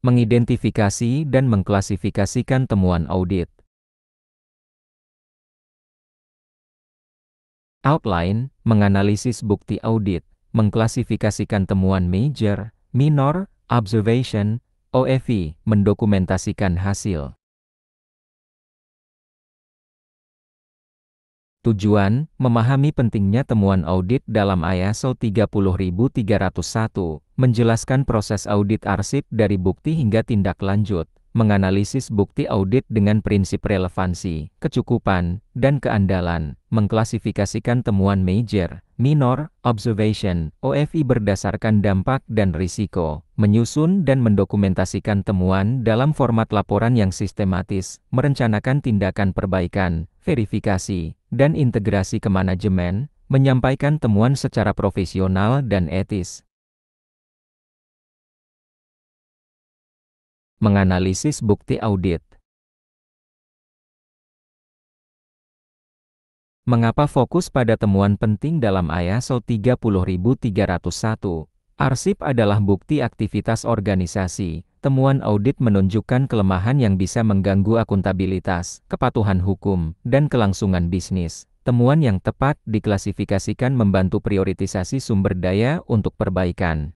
Mengidentifikasi dan mengklasifikasikan temuan audit. Outline, menganalisis bukti audit, mengklasifikasikan temuan major, minor, observation, OFI, mendokumentasikan hasil. Tujuan, memahami pentingnya temuan audit dalam ISO 30301, menjelaskan proses audit arsip dari bukti hingga tindak lanjut, menganalisis bukti audit dengan prinsip relevansi, kecukupan, dan keandalan, mengklasifikasikan temuan major, minor, observation, OFI berdasarkan dampak dan risiko, menyusun dan mendokumentasikan temuan dalam format laporan yang sistematis, merencanakan tindakan perbaikan, verifikasi, dan integrasi ke manajemen, menyampaikan temuan secara profesional dan etis. Menganalisis bukti audit. Mengapa fokus pada temuan penting dalam ISO 30301? Arsip adalah bukti aktivitas organisasi. Temuan audit menunjukkan kelemahan yang bisa mengganggu akuntabilitas, kepatuhan hukum, dan kelangsungan bisnis. Temuan yang tepat diklasifikasikan membantu prioritisasi sumber daya untuk perbaikan.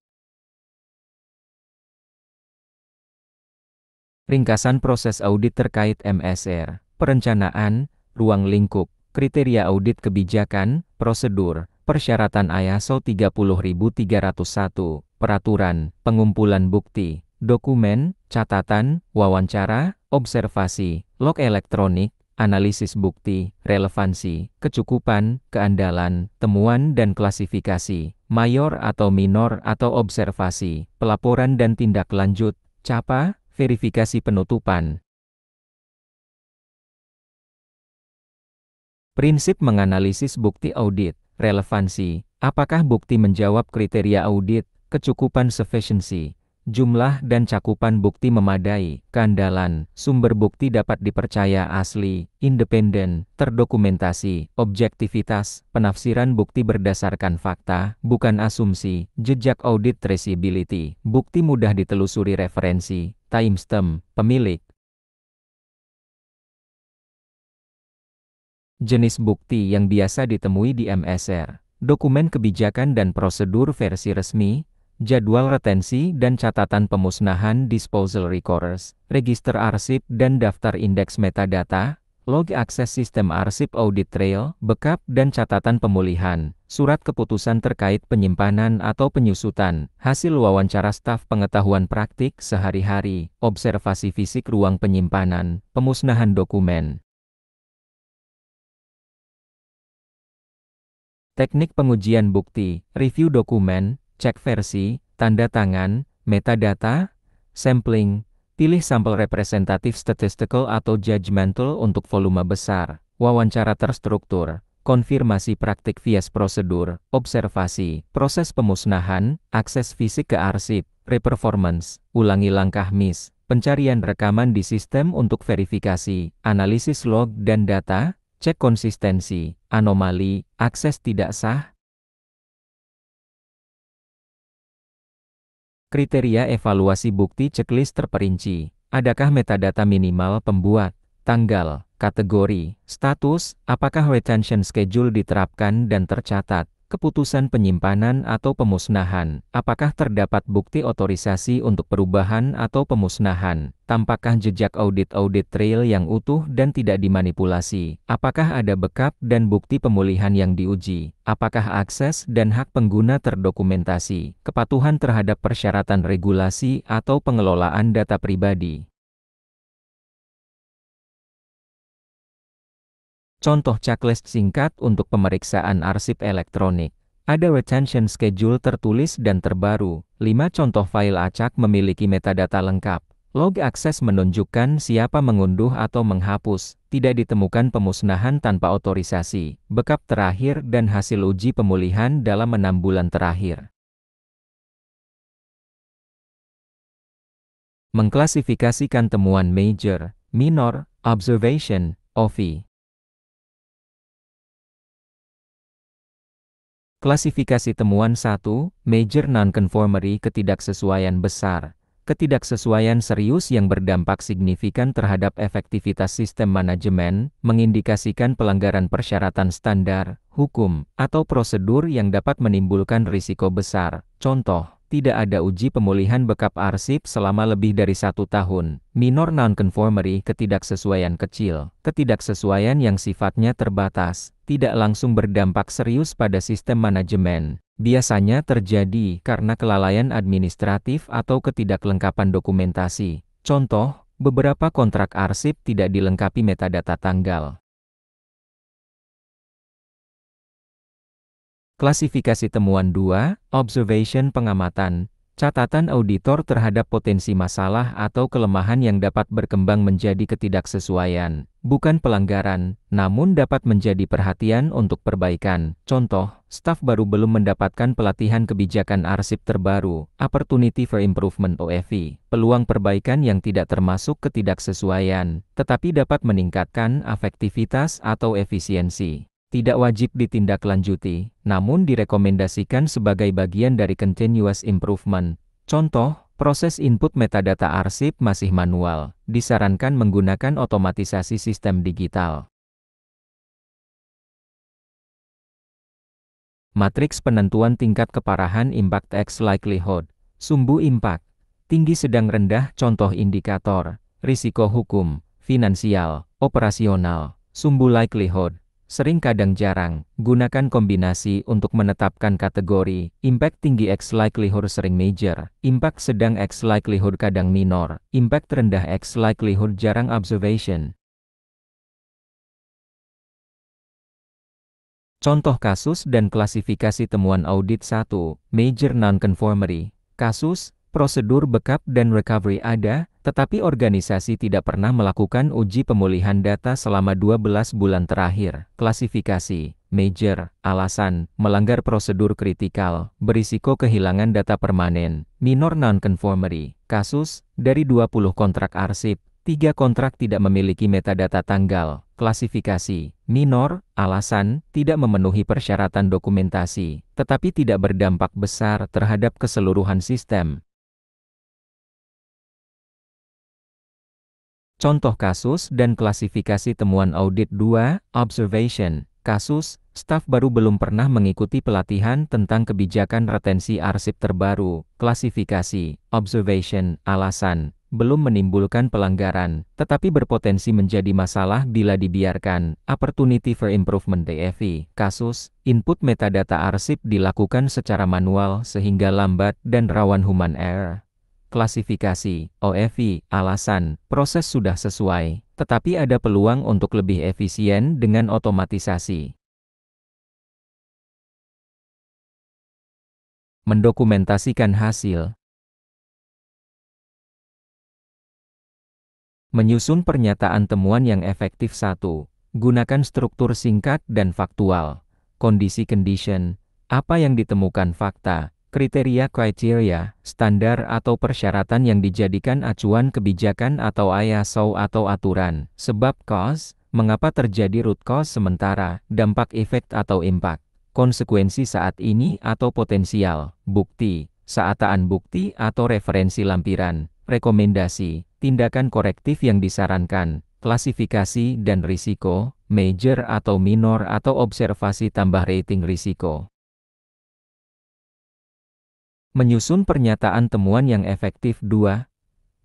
Ringkasan proses audit terkait MSR, perencanaan, ruang lingkup, kriteria audit kebijakan, prosedur, persyaratan ISO 30301, peraturan, pengumpulan bukti, dokumen, catatan, wawancara, observasi, log elektronik, analisis bukti, relevansi, kecukupan, keandalan, temuan dan klasifikasi, mayor atau minor atau observasi, pelaporan dan tindak lanjut, CAPA, verifikasi penutupan. Prinsip menganalisis bukti audit, relevansi, apakah bukti menjawab kriteria audit, kecukupan sufficiency, jumlah dan cakupan bukti memadai, keandalan, sumber bukti dapat dipercaya asli, independen, terdokumentasi, objektivitas, penafsiran bukti berdasarkan fakta, bukan asumsi, jejak audit traceability, bukti mudah ditelusuri referensi, timestamp, pemilik. Jenis bukti yang biasa ditemui di MSR, dokumen kebijakan dan prosedur versi resmi, jadwal retensi dan catatan pemusnahan disposal records, register arsip dan daftar indeks metadata, log akses sistem arsip audit trail, backup dan catatan pemulihan, surat keputusan terkait penyimpanan atau penyusutan, hasil wawancara staf pengetahuan praktik sehari-hari, observasi fisik ruang penyimpanan, pemusnahan dokumen. Teknik pengujian bukti, review dokumen, cek versi, tanda tangan, metadata, sampling, pilih sampel representatif statistical atau judgmental untuk volume besar, wawancara terstruktur, konfirmasi praktik via prosedur, observasi, proses pemusnahan, akses fisik ke arsip, reperformance, ulangi langkah MIS, pencarian rekaman di sistem untuk verifikasi, analisis log dan data, cek konsistensi, anomali, akses tidak sah. Kriteria evaluasi bukti checklist terperinci. Adakah metadata minimal pembuat, tanggal, kategori, status, apakah retention schedule diterapkan dan tercatat, keputusan penyimpanan atau pemusnahan, apakah terdapat bukti otorisasi untuk perubahan atau pemusnahan, tampakkah jejak audit trail yang utuh dan tidak dimanipulasi, apakah ada backup dan bukti pemulihan yang diuji, apakah akses dan hak pengguna terdokumentasi, kepatuhan terhadap persyaratan regulasi atau pengelolaan data pribadi. Contoh checklist singkat untuk pemeriksaan arsip elektronik. Ada retention schedule tertulis dan terbaru. 5 contoh file acak memiliki metadata lengkap. Log akses menunjukkan siapa mengunduh atau menghapus. Tidak ditemukan pemusnahan tanpa otorisasi. Backup terakhir dan hasil uji pemulihan dalam 6 bulan terakhir. Mengklasifikasikan temuan major, minor, observation, OFI. Klasifikasi temuan 1, Major Non-Conformity ketidaksesuaian besar. Ketidaksesuaian serius yang berdampak signifikan terhadap efektivitas sistem manajemen, mengindikasikan pelanggaran persyaratan standar, hukum, atau prosedur yang dapat menimbulkan risiko besar. Contoh, tidak ada uji pemulihan backup arsip selama lebih dari 1 tahun. Minor nonconformity, ketidaksesuaian kecil. Ketidaksesuaian yang sifatnya terbatas, tidak langsung berdampak serius pada sistem manajemen. Biasanya terjadi karena kelalaian administratif atau ketidaklengkapan dokumentasi. Contoh, beberapa kontrak arsip tidak dilengkapi metadata tanggal. Klasifikasi temuan 2, observation pengamatan. Catatan auditor terhadap potensi masalah atau kelemahan yang dapat berkembang menjadi ketidaksesuaian, bukan pelanggaran, namun dapat menjadi perhatian untuk perbaikan. Contoh, staf baru belum mendapatkan pelatihan kebijakan arsip terbaru, Opportunity for Improvement OFI, peluang perbaikan yang tidak termasuk ketidaksesuaian, tetapi dapat meningkatkan efektivitas atau efisiensi. Tidak wajib ditindaklanjuti, namun direkomendasikan sebagai bagian dari continuous improvement. Contoh, proses input metadata arsip masih manual, disarankan menggunakan otomatisasi sistem digital. Matriks penentuan tingkat keparahan impact X likelihood. Sumbu impact. Tinggi sedang rendah contoh indikator. Risiko hukum, finansial, operasional. Sumbu likelihood. Sering kadang jarang, gunakan kombinasi untuk menetapkan kategori. Impact tinggi X likelihood sering major, impact sedang X likelihood kadang minor, impact rendah X likelihood jarang observation. Contoh kasus dan klasifikasi temuan audit 1, Major Nonconformity. Kasus, prosedur backup dan recovery ada, tetapi organisasi tidak pernah melakukan uji pemulihan data selama 12 bulan terakhir. Klasifikasi, major, alasan, melanggar prosedur kritikal, berisiko kehilangan data permanen. Minor nonconformity, kasus, dari 20 kontrak arsip, 3 kontrak tidak memiliki metadata tanggal. Klasifikasi, minor, alasan, tidak memenuhi persyaratan dokumentasi, tetapi tidak berdampak besar terhadap keseluruhan sistem. Contoh kasus dan klasifikasi temuan audit 2, observation. Kasus, staf baru belum pernah mengikuti pelatihan tentang kebijakan retensi arsip terbaru. Klasifikasi, observation, alasan, belum menimbulkan pelanggaran, tetapi berpotensi menjadi masalah bila dibiarkan. Opportunity for Improvement DFI. Kasus, input metadata arsip dilakukan secara manual sehingga lambat dan rawan human error. Klasifikasi, OFI, alasan, proses sudah sesuai, tetapi ada peluang untuk lebih efisien dengan otomatisasi. Mendokumentasikan hasil. Menyusun pernyataan temuan yang efektif 1. Gunakan struktur singkat dan faktual. Kondisi condition, apa yang ditemukan fakta. Kriteria, standar atau persyaratan yang dijadikan acuan kebijakan atau ISO atau aturan. Sebab cause, mengapa terjadi root cause sementara, dampak efek atau impact. Konsekuensi saat ini atau potensial, bukti, saataan bukti atau referensi lampiran, rekomendasi, tindakan korektif yang disarankan, klasifikasi dan risiko, major atau minor atau observasi tambah rating risiko. Menyusun pernyataan temuan yang efektif 2.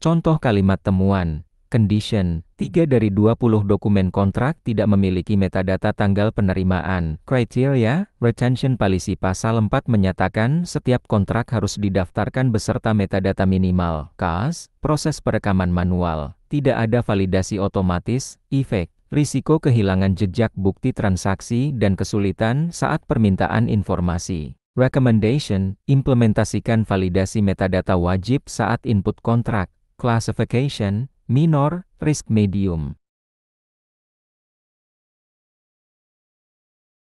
Contoh kalimat temuan. Condition, 3 dari 20 dokumen kontrak tidak memiliki metadata tanggal penerimaan. Criteria, retention policy pasal 4 menyatakan setiap kontrak harus didaftarkan beserta metadata minimal. Cause, proses perekaman manual. Tidak ada validasi otomatis. Efek, risiko kehilangan jejak bukti transaksi dan kesulitan saat permintaan informasi. Recommendation, implementasikan validasi metadata wajib saat input kontrak. Classification, minor, risk medium.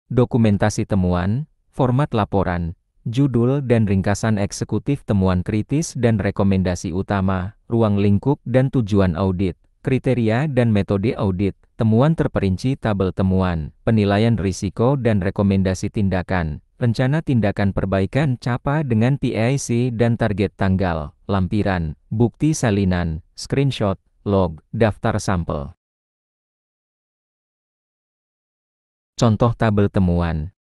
Dokumentasi temuan, format laporan, judul dan ringkasan eksekutif temuan kritis dan rekomendasi utama, ruang lingkup dan tujuan audit, kriteria dan metode audit, temuan terperinci tabel temuan, penilaian risiko dan rekomendasi tindakan. Rencana tindakan perbaikan CAPA dengan PIC dan target tanggal, lampiran, bukti salinan, screenshot, log, daftar sampel. Contoh tabel temuan.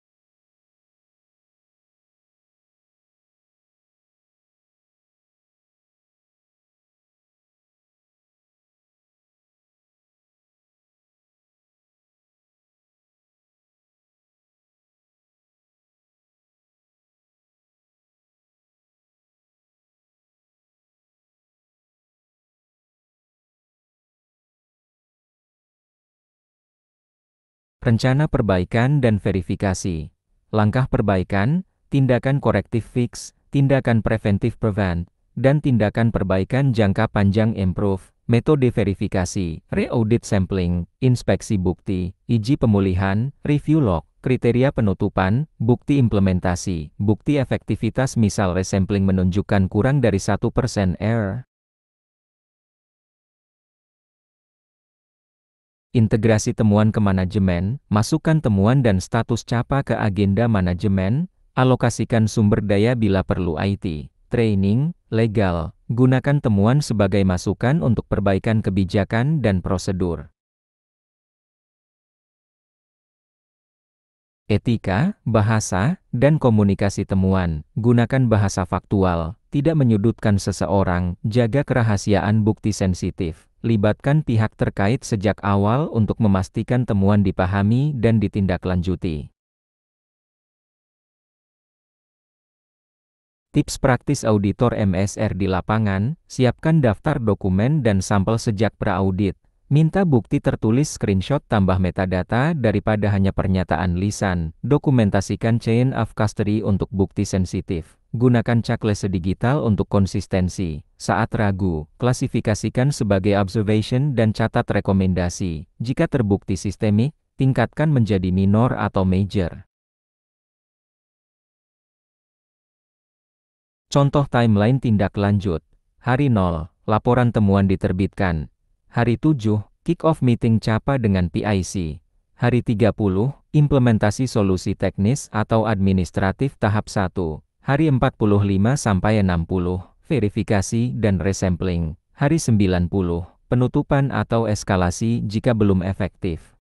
Rencana perbaikan dan verifikasi. Langkah perbaikan, tindakan korektif fix, tindakan preventif prevent, dan tindakan perbaikan jangka panjang improve. Metode verifikasi, re-audit sampling, inspeksi bukti, uji pemulihan, review log, kriteria penutupan, bukti implementasi, bukti efektivitas misal resampling menunjukkan kurang dari 1% error. Integrasi temuan ke manajemen, masukkan temuan dan status CAPA ke agenda manajemen, alokasikan sumber daya bila perlu IT, training, legal, gunakan temuan sebagai masukan untuk perbaikan kebijakan dan prosedur. Etika, bahasa, dan komunikasi temuan, gunakan bahasa faktual, tidak menyudutkan seseorang, jaga kerahasiaan bukti sensitif. Libatkan pihak terkait sejak awal untuk memastikan temuan dipahami dan ditindaklanjuti. Tips praktis auditor MSR di lapangan, siapkan daftar dokumen dan sampel sejak pra-audit. Minta bukti tertulis screenshot tambah metadata daripada hanya pernyataan lisan. Dokumentasikan chain of custody untuk bukti sensitif. Gunakan checklist digital untuk konsistensi. Saat ragu, klasifikasikan sebagai observation dan catat rekomendasi. Jika terbukti sistemik, tingkatkan menjadi minor atau major. Contoh timeline tindak lanjut. Hari 0, laporan temuan diterbitkan. Hari 7, kick-off meeting CAPA dengan PIC. Hari 30, implementasi solusi teknis atau administratif tahap 1. Hari 45-60, verifikasi dan resampling. Hari 90, penutupan atau eskalasi jika belum efektif.